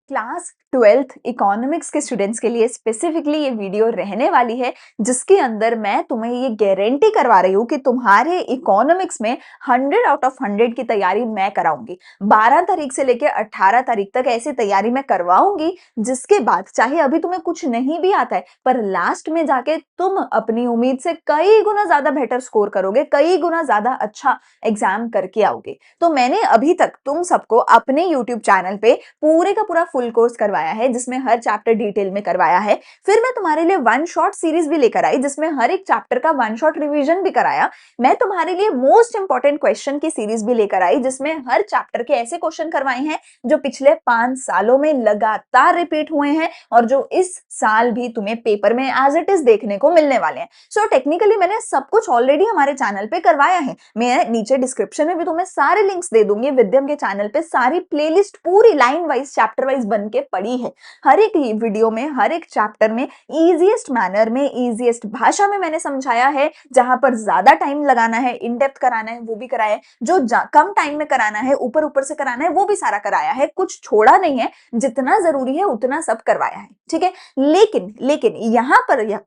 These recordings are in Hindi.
क्लास 12th इकोनॉमिक्स के स्टूडेंट्स के लिए स्पेसिफिकली ये वीडियो रहने वाली है, जिसके अंदर मैं तुम्हें ये गारंटी करवा रही हूँ कि तुम्हारे इकोनॉमिक्स में 100 आउट ऑफ 100 की तैयारी मैं कराऊंगी। 12 तारीख से लेकर 18 तारीख तक ऐसी तैयारी मैं करवाऊंगी, जिसके बाद चाहे अभी तुम्हें कुछ नहीं भी आता है, पर लास्ट में जाके तुम अपनी उम्मीद से कई गुना ज्यादा बेटर स्कोर करोगे, कई गुना ज्यादा अच्छा एग्जाम करके आओगे। तो मैंने अभी तक तुम सबको अपने यूट्यूब चैनल पे पूरे का पूरा फुल कोर्स करवाया है, जिसमें हर चैप्टर डिटेल में करवाया है। फिर मैं तुम्हारे लिए वन शॉट सीरीज भी लेकर आई, जिसमें हर एक चैप्टर का वन शॉट रिवीजन भी कराया। मैं तुम्हारे लिए मोस्ट इंपॉर्टेंट क्वेश्चन की सीरीज भी लेकर आई, जिसमें हर चैप्टर के ऐसे क्वेश्चन करवाए हैं जो पिछले 5 सालों में लगातार रिपीट हुए हैं और जो इस साल भी तुम्हें पेपर में एज इट इज देखने को मिलने वाले हैं। सो टेक्निकली मैंने सब कुछ ऑलरेडी हमारे चैनल पे करवाया है। मैं नीचे डिस्क्रिप्शन में भी तुम्हें सारे लिंक्स दे दूंगी। विद्यम के चैनल पे सारी प्लेलिस्ट पूरी लाइन वाइज चैप्टर वाइज बन के पड़ी है। हर एक वीडियो में, हर एक चैप्टर में इजीएस्ट मैनर में, इजीएस्ट भाषा में मैंने समझाया है। जहां पर ज्यादा टाइम लगाना है, इन डेप्थ कराना है, वो भी कराया है। जो कम टाइम में कराना है, ऊपर ऊपर से कराना है, वो भी सारा कराया है। कुछ छोड़ा नहीं है, जितना जरूरी है उतना सब करवाया है। ठीक है, लेकिन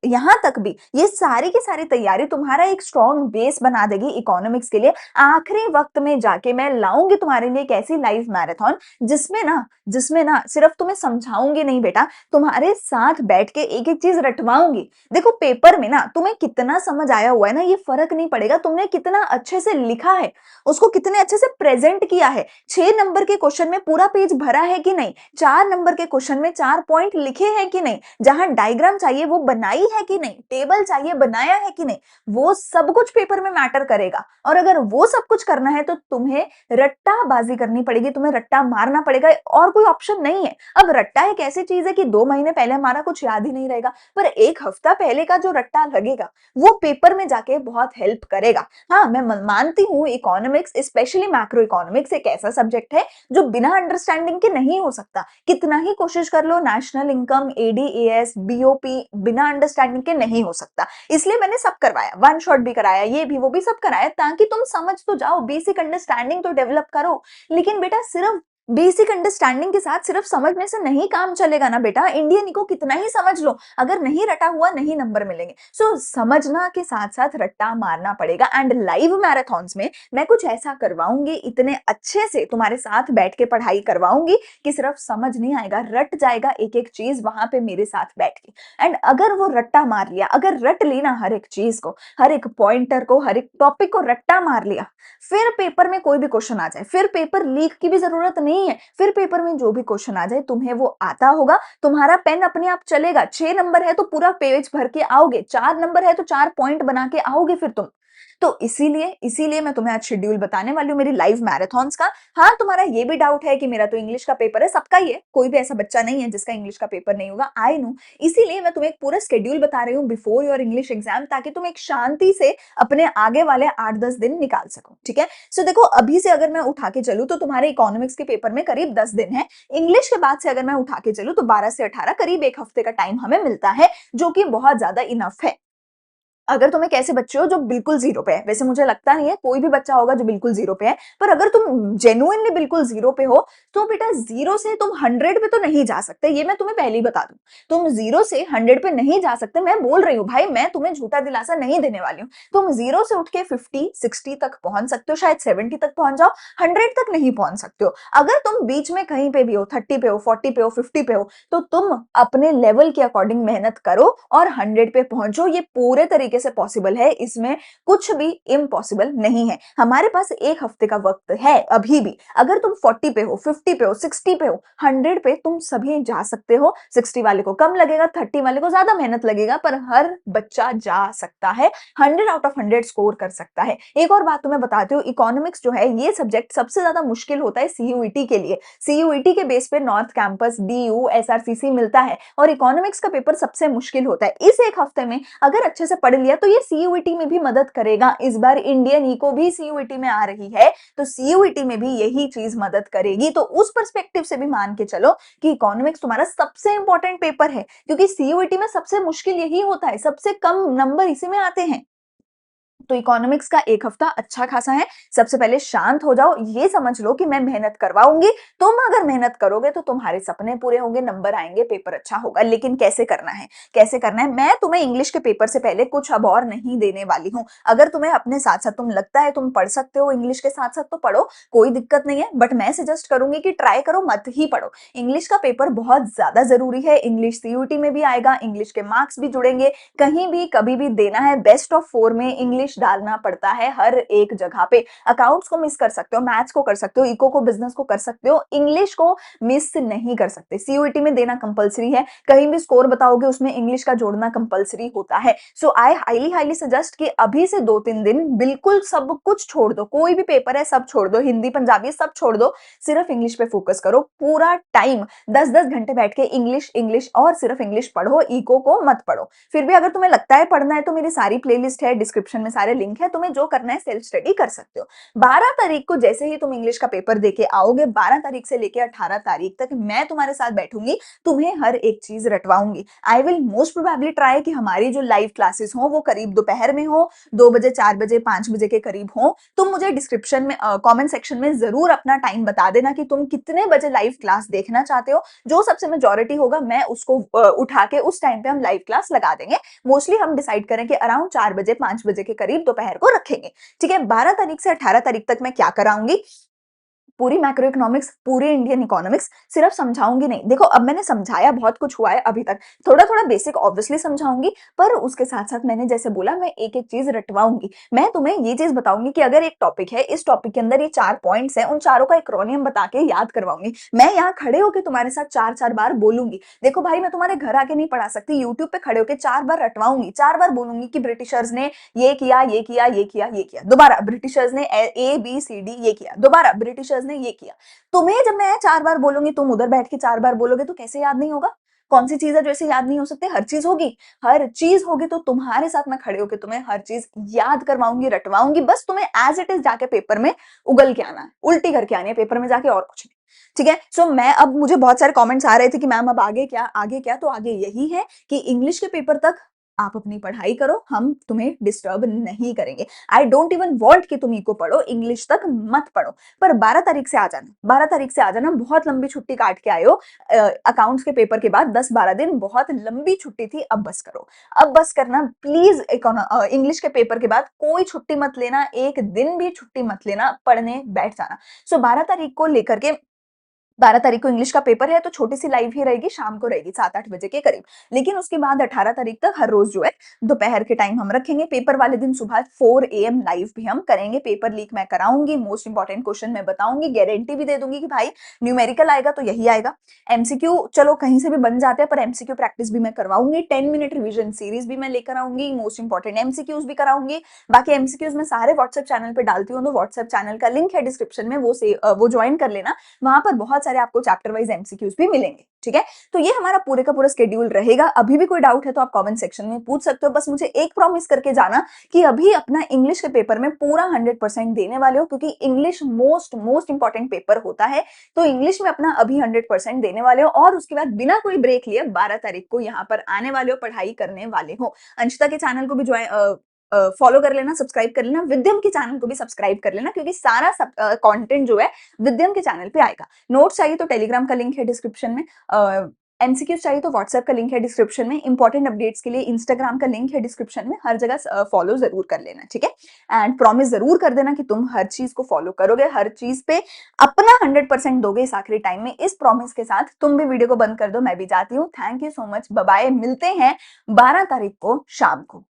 यहां तक भी ये सारी की सारी तैयारी तुम्हारा एक स्ट्रॉन्ग बेस बना देगी इकोनॉमिक्स के लिए। आखिरी वक्त में जाके मैं लाऊंगी तुम्हारे लिए एक ऐसी लाइव मैराथन जिसमें ना सिर्फ तुम्हें समझाऊंगी नहीं बेटा, तुम्हारे साथ बैठ के एक एक चीज रटवाऊंगी। देखो, पेपर में ना तुम्हें कितना समझ आया हुआ है ना, ये फर्क नहीं पड़ेगा तुमने कितना अच्छे से लिखा है, उसको कितने अच्छे से प्रेजेंट किया है। 6 नंबर के क्वेश्चन में पूरा पेज भरा है कि नहीं, 4 नंबर के क्वेश्चन में 4 पॉइंट लिखे हैं कि नहीं, जहां डायग्राम चाहिए वो बनाई है कि नहीं, टेबल चाहिए बनाया है कि नहीं, वो सब कुछ पेपर में मैटर करेगा। और अगर वो सब कुछ करना है तो तुम्हें रट्टाबाजी करनी पड़ेगी, तुम्हें रट्टा मारना पड़ेगा, और कोई ऑप्शन नहीं है। अब रट्टा एक ऐसी चीज है कि 2 महीने पहले हमारा कुछ याद ही नहीं रहेगा, पर 1 हफ्ता पहले का जो रट्टा लगेगा वो पेपर में जाके बहुत हेल्प करेगा। हाँ, मैं मानती हूँ इकोनॉमिक्स, स्पेशली मैक्रो इकोनॉमिक्स, एक ऐसा सब्जेक्ट है जो बिना अंडरस्टैंडिंग के नहीं हो सकता। कितना ही कोशिश कर लो, नेशनल इनकम, एडीएएस, बीओपी बिना अंडरस्टैंडिंग के नहीं हो सकता। इसलिए मैंने सब करवाया, वन शॉट भी कराया, ये भी वो भी सब कराया, ताकि तुम समझ तो जाओ, बेसिक अंडरस्टैंडिंग तो डेवलप करो। लेकिन बेटा, सिर्फ बेसिक अंडरस्टैंडिंग के साथ सिर्फ समझने से नहीं काम चलेगा ना बेटा। इंडियन इको कितना ही समझ लो, अगर नहीं रटा हुआ नहीं नंबर मिलेंगे। सो समझना के साथ साथ रट्टा मारना पड़ेगा। एंड लाइव मैराथन्स में मैं कुछ ऐसा करवाऊंगी, इतने अच्छे से तुम्हारे साथ बैठ के पढ़ाई करवाऊंगी कि सिर्फ समझ नहीं आएगा, रट जाएगा एक एक चीज वहां पे मेरे साथ बैठ के। एंड अगर वो रट्टा मार लिया, अगर रट लेना हर एक चीज को, हर एक पॉइंटर को, हर एक टॉपिक को रट्टा मार लिया, फिर पेपर में कोई भी क्वेश्चन आ जाए, फिर पेपर लीक की भी जरूरत नहीं है। फिर पेपर में जो भी क्वेश्चन आ जाए तुम्हें वो आता होगा, तुम्हारा पेन अपने आप चलेगा। 6 नंबर है तो पूरा पेज भर के आओगे, 4 नंबर है तो 4 पॉइंट बना के आओगे फिर तुम। तो इसीलिए मैं तुम्हें आज शेड्यूल बताने वाली हूँ मेरी लाइव मैराथन्स का। हाँ, तुम्हारा ये भी डाउट है कि मेरा तो इंग्लिश का पेपर है, सबका ही है, कोई भी ऐसा बच्चा नहीं है जिसका इंग्लिश का पेपर नहीं होगा, आई नो। इसीलिए मैं तुम्हें एक पूरा शेड्यूल बता रही हूँ बिफोर योर इंग्लिश एग्जाम, ताकि तुम एक शांति से अपने आगे वाले 8-10 दिन निकाल सको। ठीक है, सो देखो, अभी से अगर मैं उठा के चलूँ तो तुम्हारे इकोनॉमिक्स के पेपर में करीब 10 दिन है। इंग्लिश के बाद से अगर मैं उठा के चलूँ तो 12 से 18, करीब 1 हफ्ते का टाइम हमें मिलता है, जो कि बहुत ज्यादा इनफ है। अगर तुम एक ऐसे बच्चे हो जो बिल्कुल जीरो पे है, वैसे मुझे लगता नहीं है कोई भी बच्चा होगा जो बिल्कुल जीरो पे है, पर अगर तुम जेन्युइनली बिल्कुल जीरो पे हो, तो बेटा जीरो से तुम 100 पे तो नहीं जा सकते, ये मैं तुम्हें पहले ही बता दूं। तुम जीरो से 100 पे नहीं जा सकते, मैं बोल रही हूँ भाई, मैं तुम्हें झूठा दिलासा नहीं देने वाली हूँ। तुम जीरो से उठ के 50-60 तक पहुंच सकते हो, शायद 70 तक पहुंच जाओ, 100 तक नहीं पहुंच सकते हो। अगर तुम बीच में कहीं पे भी हो, 30 पे हो, 40 पे हो, 50 पे हो, तो तुम अपने लेवल के अकॉर्डिंग मेहनत करो और 100 पे पहुंचो। ये पूरे तरीके से पॉसिबल है, इसमें कुछ भी इम्पॉसिबल नहीं है। हमारे पास 1 हफ्ते का वक्त है अभी भी। अगर तुम 40 पे हो, 50 पे हो, 60 पे हो, 100 पे तुम सभी जा सकते हो। 60 वाले को कम लगेगा, 30 वाले को ज्यादा मेहनत लगेगा, पर हर बच्चा जा सकता है, 100 आउट ऑफ 100 स्कोर कर सकता है। एक और बात तुम्हें बताती हूँ, इकोनॉमिक्स जो है ये सब्जेक्ट सबसे ज्यादा मुश्किल होता है सीयूईटी के लिए। सीयूईटी के बेस पे नॉर्थ कैंपस, डीयू, एसआरसीसी मिलता है, और इकोनॉमिक्स का पेपर सबसे मुश्किल होता है। इस 1 हफ्ते में अगर अच्छे से पढ़ लिया तो ये सीयूईटी में भी मदद करेगा। इस बार इंडियन इको भी सीयूईटी में आ रही है, तो सीयूईटी में भी यही चीज मदद करेगी। तो उस पर्सपेक्टिव से भी मान के चलो कि इकोनॉमिक्स तुम्हारा सबसे इंपॉर्टेंट पेपर है, क्योंकि सीयूईटी में सबसे मुश्किल यही होता है, सबसे कम नंबर इसी में आते हैं। तो इकोनॉमिक्स का 1 हफ्ता अच्छा खासा है। सबसे पहले शांत हो जाओ, ये समझ लो कि मैं मेहनत करवाऊँगी, तुम अगर मेहनत करोगे तो तुम्हारे सपने पूरे होंगे, नंबर आएँगे, पेपर अच्छा होगा। लेकिन कैसे करना है? कैसे करना है? मैं तुम्हें इंग्लिश के पेपर से पहले कुछ अब और नहीं देने वाली हूँ। अगर तुम्हें अपने साथ-साथ तुम लगता है तुम पढ़ सकते हो इंग्लिश के साथ-साथ तो पढ़ो, कोई दिक्कत नहीं है। बट मैं सजेस्ट करूँगी कि ट्राई करो मत ही पढ़ो। इंग्लिश का पेपर बहुत ज़्यादा ज़रूरी है, इंग्लिश सीयूईटी में भी आएगा, इंग्लिश के मार्क्स भी जुड़ेंगे, कहीं भी कभी भी देना है बेस्ट ऑफ 4 में इंग्लिश डालना पड़ता है हर एक जगह पे। अकाउंट्स को मिस कर सकते हो, मैथ्स को कर सकते हो, इको को, बिजनेस को कर सकते हो, इंग्लिश को मिस नहीं कर सकते। सीयूईटी में देना कंपलसरी है, कहीं भी स्कोर बताओगे उसमें इंग्लिश का जोड़ना कंपलसरी होता है। सो आई हाईली हाईली सजेस्ट कि अभी से 2-3 दिन बिल्कुल सब कुछ छोड़ दो, कोई भी पेपर है सब छोड़ दो, हिंदी पंजाबी सब छोड़ दो, सिर्फ इंग्लिश पे फोकस करो। पूरा टाइम 10-10 घंटे बैठ के इंग्लिश इंग्लिश और सिर्फ इंग्लिश पढ़ो, इको को मत पढ़ो। फिर भी अगर तुम्हें लगता है पढ़ना है तो मेरी सारी प्लेलिस्ट है, डिस्क्रिप्शन में सारे लिंक है, तुम्हें जो करना है सेल्फ स्टडी कर सकते हो। 12 तारीख को जैसे ही तुम इंग्लिश का पेपर देके आओगे, 12 तारीख से लेके 18 तारीख तक मैं तुम्हारे साथ बैठूंगी, तुम्हें हर एक चीज रटवाऊंगी। I will most probably try कि हमारी जो लाइव क्लासेस हो वो करीब दोपहर में हो, 2 बजे, 4 बजे, 5 बजे के करीब हो। तुम मुझे डिस्क्रिप्शन में कमेंट सेक्शन में जरूर अपना टाइम बता देना कि तुम कितने बजे लाइव क्लास देखना चाहते हो। जो सबसे मेजॉरिटी होगा मैं उसको उठा के उस टाइम पे हम लाइव क्लास लगा देंगे। मोस्टली हम डिसाइड करें कि अराउंड 4 बजे, 5 बजे के करीब दोपहर को रखेंगे। ठीक है, 12 तारीख से 18 तारीख तक मैं क्या कराऊंगी, पूरी मैक्रो इकोनॉमिक्स, पूरी इंडियन इकोनॉमिक्स सिर्फ समझाऊंगी नहीं। देखो अब मैंने समझाया बहुत कुछ हुआ है अभी तक, थोड़ा थोड़ा बेसिक ऑब्वियसली समझाऊंगी, पर उसके साथ साथ मैंने जैसे बोला मैं एक एक चीज रटवाऊंगी। मैं तुम्हें ये चीज बताऊंगी कि अगर एक टॉपिक है, इस टॉपिक के अंदर ये 4 पॉइंट्स हैं, उन चारों का एक्रोनियम बता के याद करवाऊंगी। मैं यहाँ खड़े होकर तुम्हारे साथ 4-4 बार बोलूंगी। देखो भाई मैं तुम्हारे घर आके नहीं पढ़ा सकती, यूट्यूब पे खड़े होकर 4 बार रटवाऊंगी, 4 बार बोलूंगी कि ब्रिटिशर्स ने ये किया, ये किया, ये किया, ये किया, दोबारा ब्रिटिशर्स ने ABCD ये किया, दोबारा ब्रिटिशर्स ने ये किया। तुम्हें जब मैं 4 बार बोलूंगी, तुम उधर बैठ के 4 बार बोलोगे तो कैसे याद नहीं होगा? कौन सी चीज है जो इसे याद नहीं हो सकती? हर चीज होगी, हर चीज होगी। तो तुम्हारे साथ मैं खड़े होकर तुम्हें हर चीज याद करवाऊंगी, रटवाऊंगी। बस तुम्हें एज इट इज जाके पेपर में उगल के आना है, उल्टी करके आनी है पेपर में जाके, और कुछ नहीं। ठीक है, सो मैं अब, मुझे बहुत सारे कमेंट्स आ रहे थे कि मैम अब आगे क्या, आगे क्या? तो आगे यही है कि इंग्लिश के पेपर तक आप अपनी पढ़ाई करो, हम तुम्हें डिस्टर्ब नहीं करेंगे। आई डोंट इवन वॉन्ट कि तुम इको पढ़ो, इंग्लिश तक मत पढ़ो। पर 12 तारीख से आ जाना, 12 तारीख से आ जाना। बहुत लंबी छुट्टी काट के आए हो, अकाउंट्स के पेपर के बाद 10-12 दिन बहुत लंबी छुट्टी थी, अब बस करो। अब बस करना प्लीज। इंग्लिश के पेपर के बाद कोई छुट्टी मत लेना, एक दिन भी छुट्टी मत लेना, पढ़ने बैठ जाना। सो 12 तारीख को लेकर के, 12 तारीख को इंग्लिश का पेपर है तो छोटी सी लाइव ही रहेगी, शाम को रहेगी 7-8 बजे के करीब। लेकिन उसके बाद 18 तारीख तक हर रोज जो है दोपहर के टाइम हम रखेंगे। पेपर वाले दिन सुबह 4 AM लाइव भी हम करेंगे। पेपर लीक मैं कराऊंगी, मोस्ट इंपॉर्टेंट क्वेश्चन मैं बताऊंगी, गारंटी भी दे दूंगी कि भाई न्यूमेरिकल आएगा तो यही आएगा। एमसीक्यू चलो कहीं से भी बन जाते हैं, पर एमसीक्यू प्रैक्टिस भी मैं करवाऊंगी। 10 मिनट रिविजन सीरीज भी मैं लेकर आऊंगी, मोस्ट इंपॉर्टेंट एमसीक्यूज भी कराऊंगी। बाकी एमसीक्यूज मैं सारे व्हाट्सएप चैनल पे डालती हूँ, तो व्हाट्सएप चैनल का लिंक है डिस्क्रिप्शन में, वो ज्वाइन कर लेना। वहां पर बहुत सारे आपको चैप्टर वाइज एमसीक्यूज भी मिलेंगे। ठीक है, तो ये हमारा पूरे का पूरा स्केड्यूल रहेगा। अभी भी कोई डाउट है तो आप कमेंट सेक्शन में पूछ सकते हो। बस मुझे एक प्रॉमिस करके जाना कि अभी अपना इंग्लिश के पेपर में पूरा 100% देने वाले हो, क्योंकि English most most important paper होता है। तो इंग्लिश में अपना अभी 100% देने वाले हो, और उसके बाद बिना कोई ब्रेक लिए 12 तारीख को यहाँ पर आने वाले हो, पढ़ाई करने वाले हो। अंशिता के चैनल को भी ज्वाइन फॉलो कर लेना, सब्सक्राइब कर लेना। विद्यम के चैनल को भी सब्सक्राइब कर लेना, क्योंकि सारा कंटेंट जो है विद्यम के चैनल पे आएगा। नोट्स चाहिए तो टेलीग्राम का लिंक है डिस्क्रिप्शन में, एमसीक्यूज चाहिए तो व्हाट्सएप का लिंक है डिस्क्रिप्शन में, इंपॉर्टेंट अपडेट्स के लिए इंस्टाग्राम का लिंक है डिस्क्रिप्शन में। हर जगह फॉलो जरूर कर लेना, ठीक है। एंड प्रॉमिस जरूर कर देना कि तुम हर चीज को फॉलो करोगे, हर चीज पे अपना 100% दोगे इस आखिरी टाइम में। इस प्रॉमिस के साथ तुम भी वीडियो को बंद कर दो, मैं भी जाती हूँ। Thank you so much, bye bye. मिलते हैं 12 तारीख को शाम को।